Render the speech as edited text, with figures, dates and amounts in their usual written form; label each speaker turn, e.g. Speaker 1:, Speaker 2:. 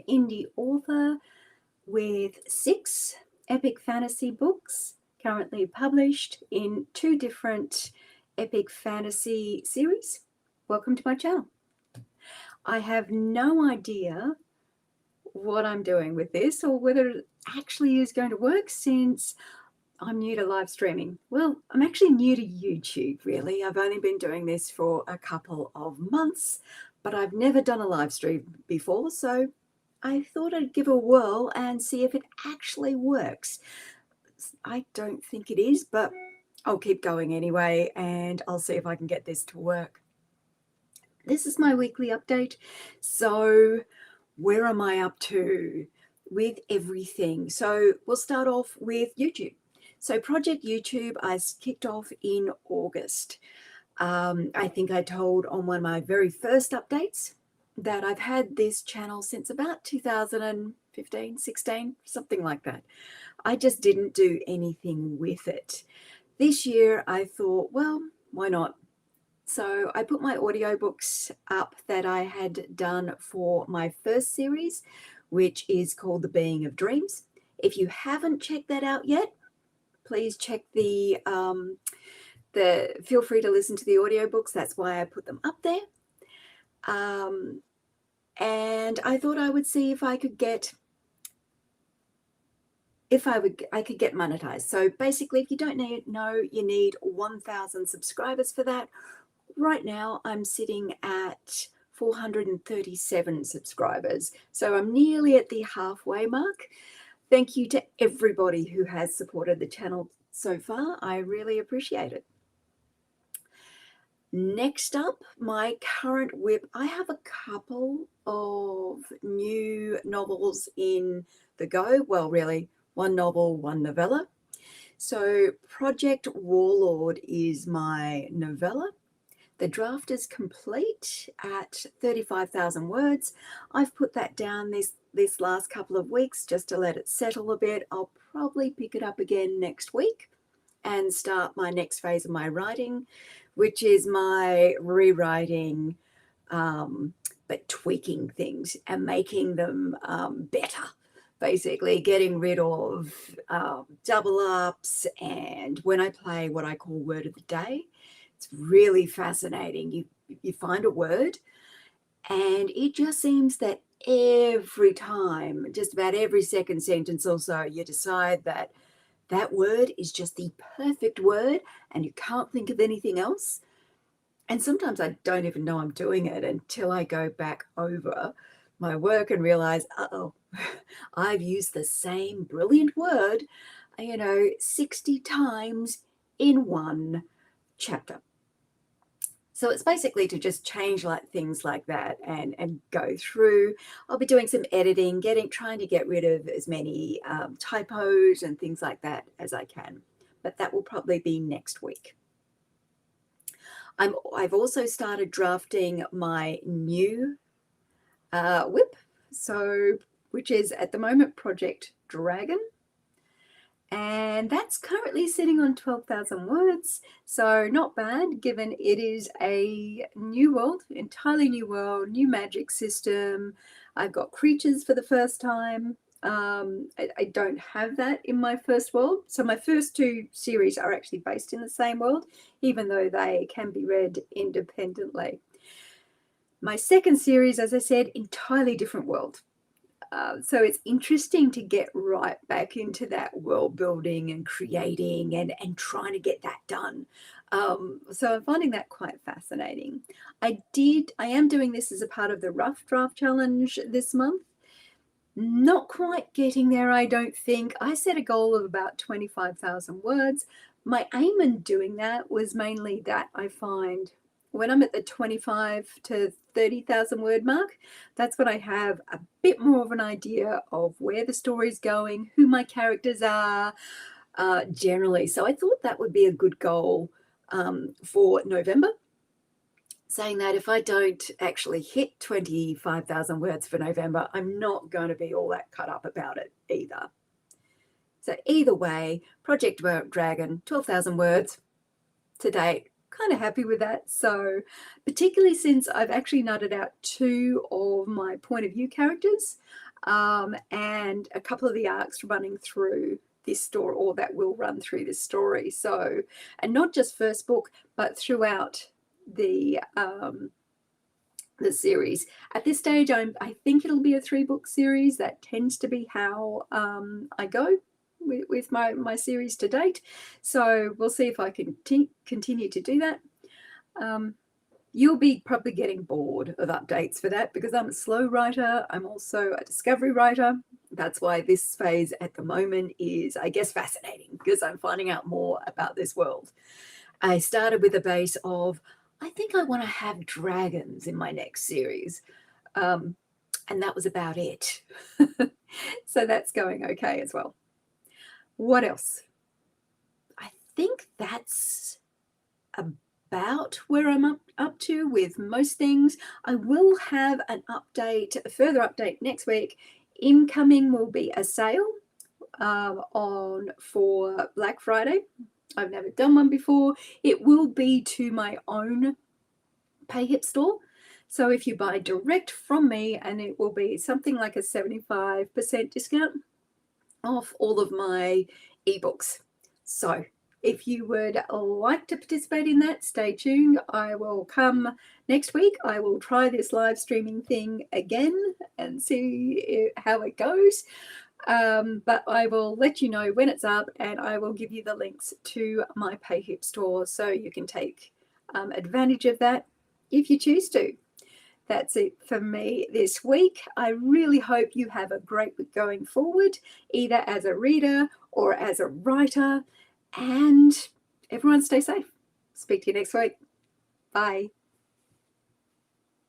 Speaker 1: indie author with 6 epic fantasy books currently published in 2 different epic fantasy series. Welcome to my channel. I have no idea what I'm doing with this or whether it actually is going to work since I'm new to live streaming. Well, I'm actually new to YouTube, really. I've only been doing this for a couple of months, but I've never done a live stream before, so I thought I'd give a whirl and see if it actually works. I don't think it is, but I'll keep going anyway, and I'll see if I can get this to work. This is my weekly update. So where am I up to with everything? So we'll start off with YouTube. So Project YouTube, I kicked off in August. I think I told on one of my very first updates that I've had this channel since about 2015, 16, something like that. I just didn't do anything with it. This year I thought, well, why not? So I put my audiobooks up that I had done for my first series, which is called The Being of Dreams. If you haven't checked that out yet, please check feel free to listen to the audiobooks. That's why I put them up there. And I thought I would see if I could get monetized. So basically, if you don't know, you need 1,000 subscribers for that. Right now, I'm sitting at 437 subscribers. So I'm nearly at the halfway mark. Thank you to everybody who has supported the channel so far. I really appreciate it. Next up, my current whip. I have a couple of new novels in the go. Well, really, one novel, one novella. So Project Warlord is my novella. The draft is complete at 35,000 words. I've put that down this last couple of weeks just to let it settle a bit. I'll probably pick it up again next week and start my next phase of my writing, which is my rewriting, but tweaking things and making them better. Basically getting rid of double ups, and when I play what I call word of the day, it's really fascinating. You find a word and it just seems that every time, just about every second sentence or so, you decide that that word is just the perfect word and you can't think of anything else. And sometimes I don't even know I'm doing it until I go back over my work and realize, uh-oh, I've used the same brilliant word, 60 times in one chapter. So it's basically to just change things like that and go through. I'll be doing some editing, trying to get rid of as many typos and things like that as I can. But that will probably be next week. I've also started drafting my new whip, which is at the moment Project Dragon. And that's currently sitting on 12,000 words, so not bad given it is a new world, entirely new world, new magic system. I've got creatures for the first time. I don't have that in my first world. So my first 2 series are actually based in the same world, even though they can be read independently. My second series, as I said, entirely different world. So it's interesting to get right back into that world building and creating and trying to get that done. So I'm finding that quite fascinating. I am doing this as a part of the Rough Draft Challenge this month. Not quite getting there, I don't think. I set a goal of about 25,000 words. My aim in doing that was mainly that I find when I'm at the 25 to 30,000 word mark, that's when I have a bit more of an idea of where the story's going, who my characters are, generally. So I thought that would be a good goal for November. Saying that, if I don't actually hit 25,000 words for November, I'm not going to be all that cut up about it either. So either way, Project Dragon, 12,000 words to date. kind of happy with that. So particularly since I've actually nutted out 2 of my point of view characters, and a couple of the arcs running through this story, or that will run through this story. So, and not just first book, but throughout the series. At this stage, I think it'll be a 3-book series. That tends to be how I go with my series to date. So we'll see if I can continue to do that. You'll be probably getting bored of updates for that, because I'm a slow writer. I'm also a discovery writer. That's why this phase at the moment is, I guess, fascinating, because I'm finding out more about this world. I started with a base of, I think I want to have dragons in my next series. And that was about it. So that's going okay as well. What else? I think that's about where I'm up to with most things. I will have an update, a further update next week. Incoming will be a sale for Black Friday. I've never done one before. It will be to my own PayHip store. So if you buy direct from me, and it will be something like a 75% discount off all of my ebooks. So if you would like to participate in that, stay tuned. I will come next week. I will try this live streaming thing again and see how it goes. But I will let you know when it's up, and I will give you the links to my PayHip store so you can take advantage of that if you choose to. That's it for me this week. I really hope you have a great week going forward, either as a reader or as a writer. And everyone stay safe. Speak to you next week. Bye.